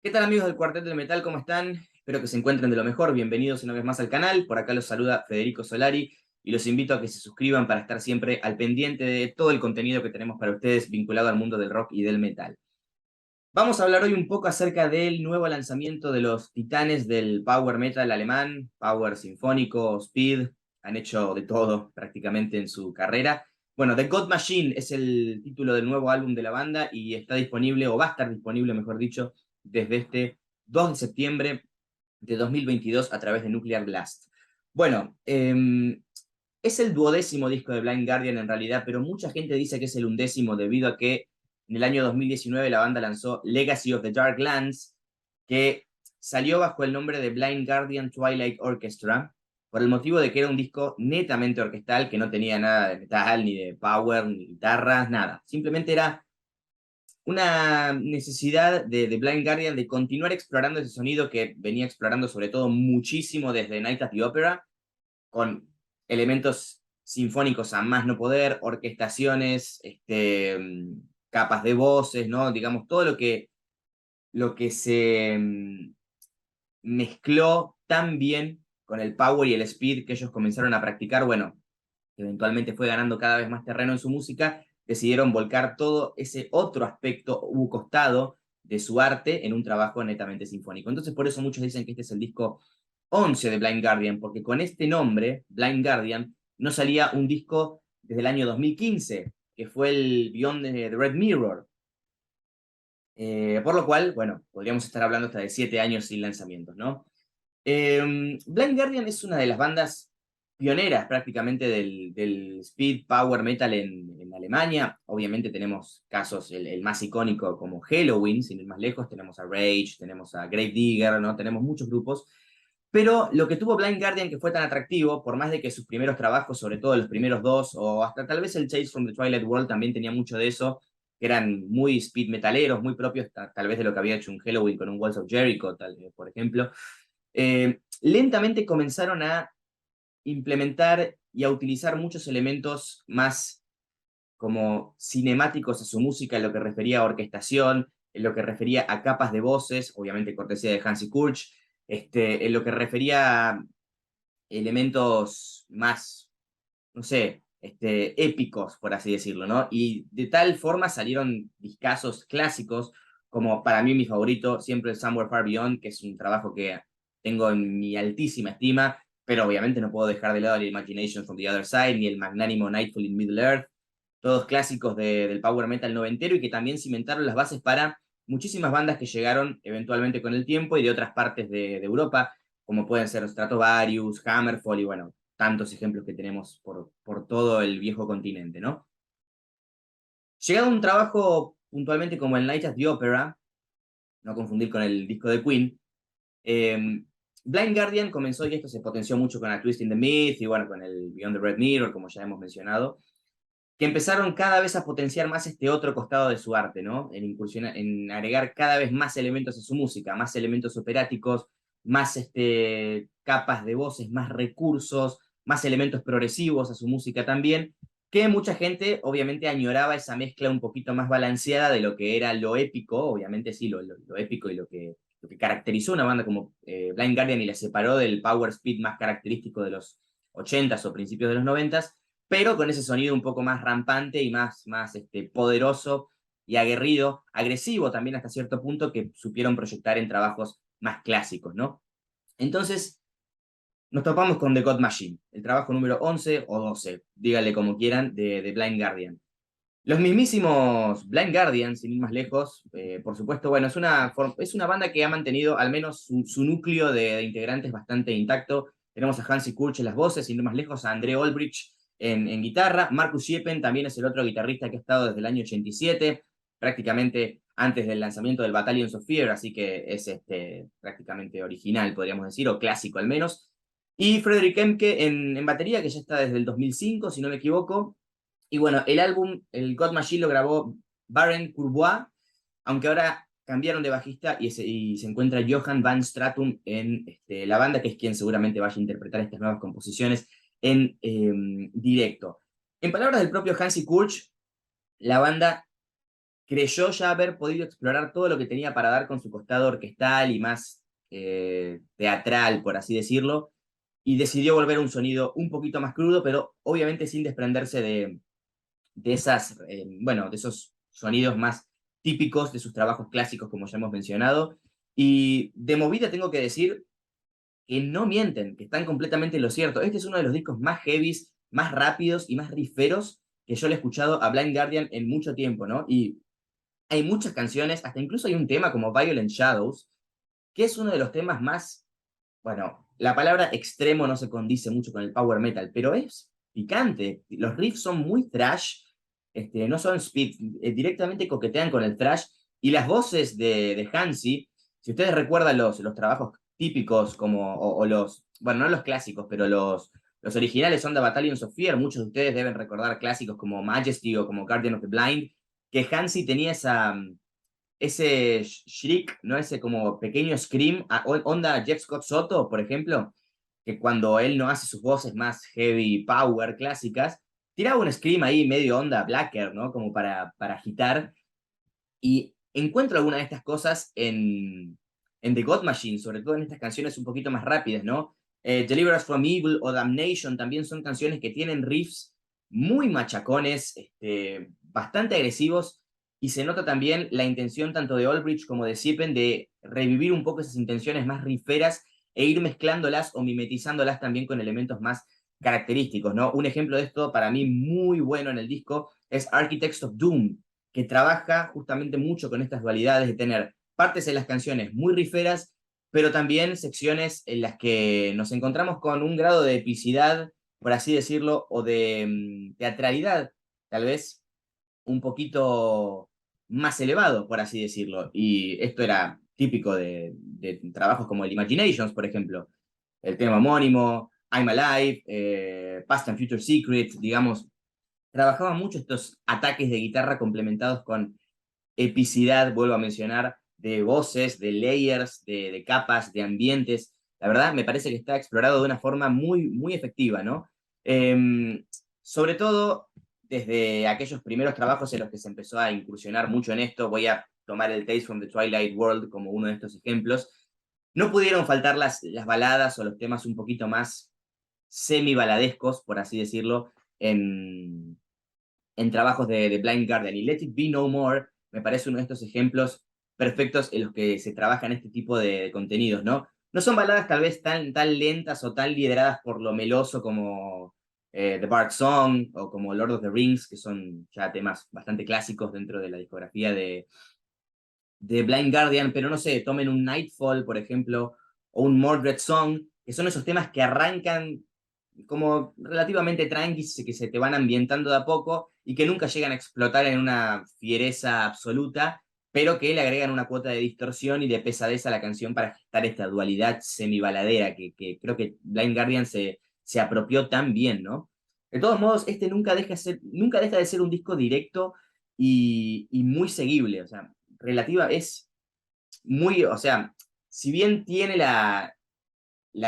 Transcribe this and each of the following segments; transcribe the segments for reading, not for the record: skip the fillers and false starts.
¿Qué tal amigos del Cuarteto del Metal? ¿Cómo están? Espero que se encuentren de lo mejor. Bienvenidos una vez más al canal. Por acá los saluda Federico Solari y los invito a que se suscriban para estar siempre al pendiente de todo el contenido que tenemos para ustedes vinculado al mundo del rock y del metal. Vamos a hablar hoy un poco acerca del nuevo lanzamiento de los titanes del power metal alemán, power sinfónico, speed, han hecho de todo prácticamente en su carrera. Bueno, The God Machine es el título del nuevo álbum de la banda y está disponible, o va a estar disponible, mejor dicho, desde este 2 de septiembre de 2022 a través de Nuclear Blast. Bueno, es el duodécimo disco de Blind Guardian en realidad, pero mucha gente dice que es el undécimo debido a que en el año 2019 la banda lanzó Legacy of the Dark Lands, que salió bajo el nombre de Blind Guardian Twilight Orchestra, por el motivo de que era un disco netamente orquestal, que no tenía nada de metal, ni de power, ni guitarras, nada. Simplemente era una necesidad de Blind Guardian de continuar explorando ese sonido que venía explorando sobre todo muchísimo desde Night at the Opera, con elementos sinfónicos a más no poder, orquestaciones, capas de voces, ¿no? Digamos, todo lo que se mezcló tan bien con el power y el speed que ellos comenzaron a practicar, bueno, eventualmente fue ganando cada vez más terreno en su música, decidieron volcar todo ese otro aspecto u costado de su arte en un trabajo netamente sinfónico. Entonces, por eso muchos dicen que este es el disco 11 de Blind Guardian, porque con este nombre, Blind Guardian, no salía un disco desde el año 2015, que fue el Beyond the Red Mirror. Por lo cual, bueno, podríamos estar hablando hasta de 7 años sin lanzamientos, ¿no? Blind Guardian es una de las bandas pioneras prácticamente del speed power metal en Alemania. Obviamente tenemos casos, el más icónico como Halloween, sin ir más lejos, tenemos a Rage, tenemos a Gravedigger, ¿no? Tenemos muchos grupos. Pero lo que tuvo Blind Guardian que fue tan atractivo, por más de que sus primeros trabajos, sobre todo los primeros dos, o hasta tal vez el Chase from the Twilight World también tenía mucho de eso, que eran muy speed metaleros, muy propios tal vez de lo que había hecho un Halloween con un Walls of Jericho, por ejemplo. Lentamente comenzaron a implementar y a utilizar muchos elementos más como cinemáticos a su música en lo que refería a orquestación, en lo que refería a capas de voces, obviamente cortesía de Hansi Kurch, en lo que refería a elementos más, no sé, épicos, por así decirlo, ¿no? Y de tal forma salieron discazos clásicos, como para mí mi favorito, siempre el Somewhere Far Beyond, que es un trabajo que tengo en mi altísima estima, pero obviamente no puedo dejar de lado el Imagination from the Other Side, ni el magnánimo Nightfall in Middle Earth, todos clásicos del power metal noventero y que también cimentaron las bases para muchísimas bandas que llegaron eventualmente con el tiempo y de otras partes de Europa, como pueden ser Stratovarius, Hammerfall y bueno, tantos ejemplos que tenemos por todo el viejo continente, ¿no? Llegado a un trabajo puntualmente como el Night at the Opera, no confundir con el disco de Queen, eh, Blind Guardian comenzó, y esto se potenció mucho con A Twist in the Myth y bueno, con el Beyond the Red Mirror, como ya hemos mencionado, que empezaron cada vez a potenciar más este otro costado de su arte, ¿no? En incursionar, en agregar cada vez más elementos a su música, más elementos operáticos, más capas de voces, más recursos, más elementos progresivos a su música también, que mucha gente obviamente añoraba esa mezcla un poquito más balanceada de lo que era lo épico, obviamente sí, lo épico y lo que caracterizó una banda como Blind Guardian y la separó del power speed más característico de los 80s o principios de los 90s, pero con ese sonido un poco más rampante y más poderoso y aguerrido, agresivo también hasta cierto punto, que supieron proyectar en trabajos más clásicos, ¿no? Entonces, nos topamos con The God Machine, el trabajo número 11 o 12, díganle como quieran, de Blind Guardian. Los mismísimos Blind Guardian, sin ir más lejos, por supuesto, bueno, es una banda que ha mantenido al menos su núcleo de integrantes bastante intacto. Tenemos a Hansi Kurch en las voces, sin ir más lejos, a André Olbrich en guitarra. Marcus Schiepen también es el otro guitarrista que ha estado desde el año 87, prácticamente antes del lanzamiento del Battalions of Fear, así que es prácticamente original, podríamos decir, o clásico al menos. Y Frederick Emke en batería, que ya está desde el 2005, si no me equivoco. Y bueno, el álbum, el God Machine lo grabó Baren Courbois, aunque ahora cambiaron de bajista y se encuentra Johan Van Stratum en la banda, que es quien seguramente vaya a interpretar estas nuevas composiciones en directo. En palabras del propio Hansi Kurch, la banda creyó ya haber podido explorar todo lo que tenía para dar con su costado orquestal y más teatral, por así decirlo, y decidió volver a un sonido un poquito más crudo, pero obviamente sin desprenderse de esas, bueno, de esos sonidos más típicos de sus trabajos clásicos, como ya hemos mencionado. Y de movida tengo que decir que no mienten, que están completamente en lo cierto. Este es uno de los discos más heavies, más rápidos y más riferos que yo le he escuchado a Blind Guardian en mucho tiempo, ¿no? Y hay muchas canciones, hasta incluso hay un tema como Violent Shadows, que es uno de los temas más, bueno, la palabra extremo no se condice mucho con el power metal, pero es picante. Los riffs son muy thrash, no son speed, directamente coquetean con el thrash. Y las voces de Hansi, si ustedes recuerdan los trabajos típicos como, o los, bueno, no los clásicos, pero los originales son The Battalions of Fear, muchos de ustedes deben recordar clásicos como Majesty o como Guardian of the Blind, que Hansi tenía ese shriek, ¿no? Ese como pequeño scream, onda Jeff Scott Soto, por ejemplo, que cuando él no hace sus voces más heavy power clásicas, tiraba un scream ahí medio onda Blacker, ¿no? Como para agitar. Y encuentro alguna de estas cosas en The God Machine, sobre todo en estas canciones un poquito más rápidas, ¿no? Deliver Us From Evil o Damnation también son canciones que tienen riffs muy machacones, bastante agresivos, y se nota también la intención tanto de Olbrich como de Siepen de revivir un poco esas intenciones más rifferas e ir mezclándolas o mimetizándolas también con elementos más característicos, ¿no? Un ejemplo de esto para mí muy bueno en el disco es Architects of Doom, que trabaja justamente mucho con estas dualidades de tener partes en las canciones muy riferas, pero también secciones en las que nos encontramos con un grado de epicidad, por así decirlo, o de teatralidad, tal vez un poquito más elevado, por así decirlo. Y esto era típico de trabajos como el Imaginations, por ejemplo, el tema homónimo, I'm Alive, Past and Future Secret, digamos, trabajaba mucho estos ataques de guitarra complementados con epicidad, vuelvo a mencionar, de voces, de layers, de capas, de ambientes. La verdad, me parece que está explorado de una forma muy, muy efectiva, ¿no? Sobre todo desde aquellos primeros trabajos en los que se empezó a incursionar mucho en esto, voy a tomar el Tales from the Twilight World como uno de estos ejemplos. No pudieron faltar las baladas o los temas un poquito más semi-baladescos, por así decirlo, en trabajos de Blind Guardian. Y Let It Be No More me parece uno de estos ejemplos perfectos en los que se trabajan este tipo de contenidos, ¿no? No son baladas tal vez tan lentas o tan lideradas por lo meloso como The Bard Song o como Lord of the Rings, que son ya temas bastante clásicos dentro de la discografía de Blind Guardian, pero no sé, tomen un Nightfall, por ejemplo, o un Mordred Song, que son esos temas que arrancan como relativamente tranquis, que se te van ambientando de a poco y que nunca llegan a explotar en una fiereza absoluta, pero que le agregan una cuota de distorsión y de pesadez a la canción para gestar esta dualidad semibaladera que creo que Blind Guardian se apropió tan bien, ¿no? De todos modos, este nunca deja de ser un disco directo y muy seguible, o sea, relativa, es muy, o sea, si bien tiene la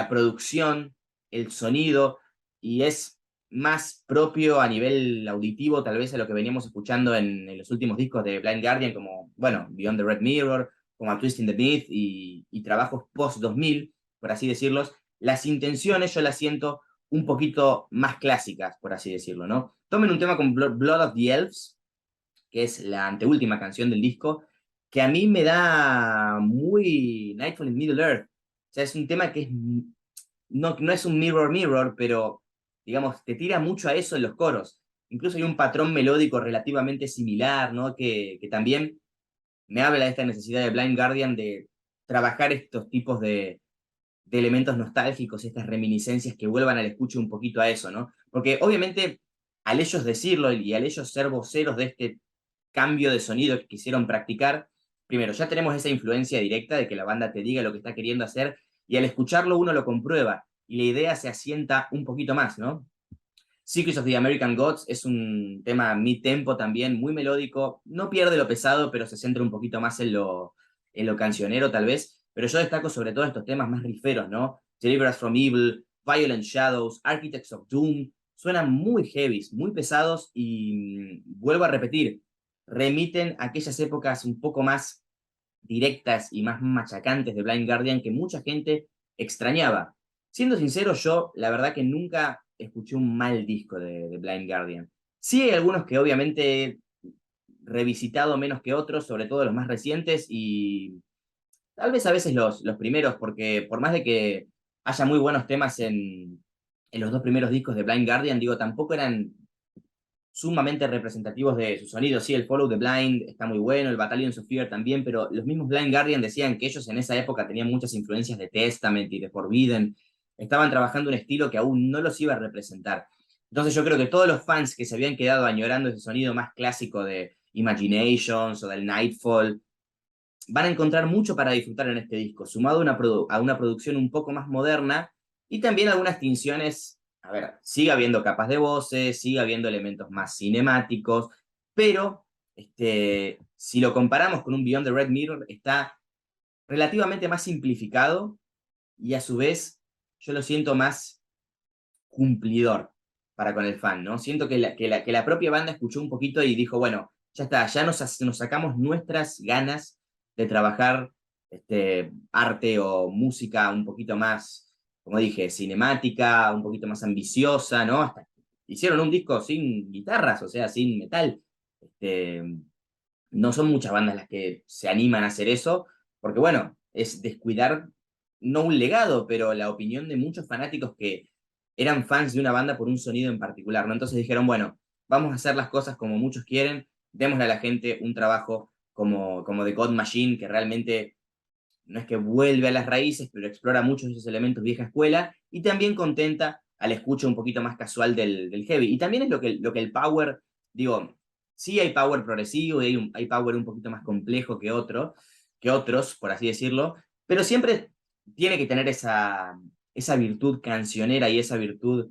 producción, el sonido, y es más propio a nivel auditivo, tal vez a lo que veníamos escuchando en los últimos discos de Blind Guardian, como, bueno, Beyond the Red Mirror, como A Twist in the Myth y trabajos post-2000, por así decirlos, las intenciones yo las siento un poquito más clásicas, por así decirlo, ¿no? Tomen un tema como Blood of the Elves, que es la anteúltima canción del disco, que a mí me da muy Nightfall in Middle Earth. O sea, es un tema que no es un mirror mirror, pero digamos, te tira mucho a eso en los coros. Incluso hay un patrón melódico relativamente similar, ¿no? Que también me habla de esta necesidad de Blind Guardian de trabajar estos tipos de elementos nostálgicos, estas reminiscencias que vuelvan al escucho un poquito a eso, ¿no? Porque obviamente al ellos decirlo y al ellos ser voceros de este cambio de sonido que quisieron practicar, primero, ya tenemos esa influencia directa de que la banda te diga lo que está queriendo hacer y al escucharlo uno lo comprueba y la idea se asienta un poquito más, ¿no? Secrets of the American Gods es un tema mid-tempo también, muy melódico, no pierde lo pesado, pero se centra un poquito más en lo cancionero tal vez, pero yo destaco sobre todo estos temas más riferos, ¿no? Deliver Us From Evil, Violent Shadows, Architects of Doom, suenan muy heavy, muy pesados y vuelvo a repetir, remiten a aquellas épocas un poco más directas y más machacantes de Blind Guardian que mucha gente extrañaba. Siendo sincero, yo la verdad que nunca escuché un mal disco de Blind Guardian. Sí hay algunos que obviamente he revisitado menos que otros, sobre todo los más recientes, y tal vez a veces los primeros, porque por más de que haya muy buenos temas en los dos primeros discos de Blind Guardian, digo, tampoco eran sumamente representativos de su sonido. Sí, el Follow the Blind está muy bueno, el Battalions of Fear también, pero los mismos Blind Guardian decían que ellos en esa época tenían muchas influencias de Testament y de Forbidden. Estaban trabajando un estilo que aún no los iba a representar. Entonces yo creo que todos los fans que se habían quedado añorando ese sonido más clásico de Imaginations o del Nightfall, van a encontrar mucho para disfrutar en este disco, sumado a una producción un poco más moderna y también algunas tinciones. A ver, sigue habiendo capas de voces, sigue habiendo elementos más cinemáticos, pero si lo comparamos con un Beyond the Red Mirror, está relativamente más simplificado y a su vez yo lo siento más cumplidor para con el fan, ¿no? Siento que la propia banda escuchó un poquito y dijo, bueno, ya está, ya nos sacamos nuestras ganas de trabajar arte o música un poquito más, como dije, cinemática, un poquito más ambiciosa, ¿no? Hasta hicieron un disco sin guitarras, o sea, sin metal. Este, no son muchas bandas las que se animan a hacer eso, porque bueno, es descuidar no un legado, pero la opinión de muchos fanáticos que eran fans de una banda por un sonido en particular, ¿no? Entonces dijeron, bueno, vamos a hacer las cosas como muchos quieren, démosle a la gente un trabajo como The God Machine, que realmente no es que vuelve a las raíces, pero explora muchos de esos elementos vieja escuela, y también contenta al escucho un poquito más casual del heavy. Y también es lo que el power, digo, sí hay power progresivo y hay power un poquito más complejo que otros, por así decirlo, pero siempre tiene que tener esa virtud cancionera y esa virtud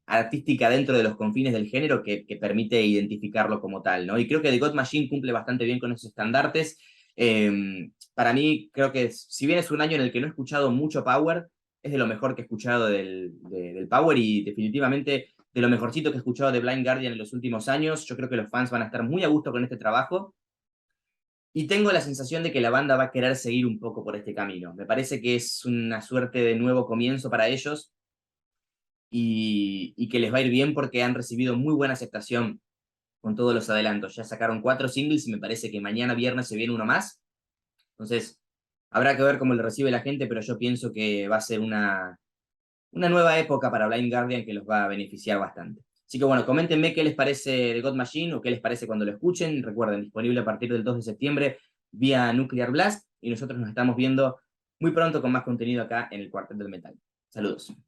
artística dentro de los confines del género que permite identificarlo como tal, ¿no? Y creo que The God Machine cumple bastante bien con esos estandartes. Para mí, creo que si bien es un año en el que no he escuchado mucho Power, es de lo mejor que he escuchado del Power y definitivamente de lo mejorcito que he escuchado de Blind Guardian en los últimos años. Yo creo que los fans van a estar muy a gusto con este trabajo y tengo la sensación de que la banda va a querer seguir un poco por este camino. Me parece que es una suerte de nuevo comienzo para ellos y que les va a ir bien porque han recibido muy buena aceptación con todos los adelantos. Ya sacaron 4 singles y me parece que mañana viernes se viene uno más. Entonces, habrá que ver cómo le recibe la gente, pero yo pienso que va a ser una nueva época para Blind Guardian que los va a beneficiar bastante. Así que bueno, coméntenme qué les parece de God Machine o qué les parece cuando lo escuchen. Recuerden, disponible a partir del 2 de septiembre vía Nuclear Blast y nosotros nos estamos viendo muy pronto con más contenido acá en el Cuartel del Metal. Saludos.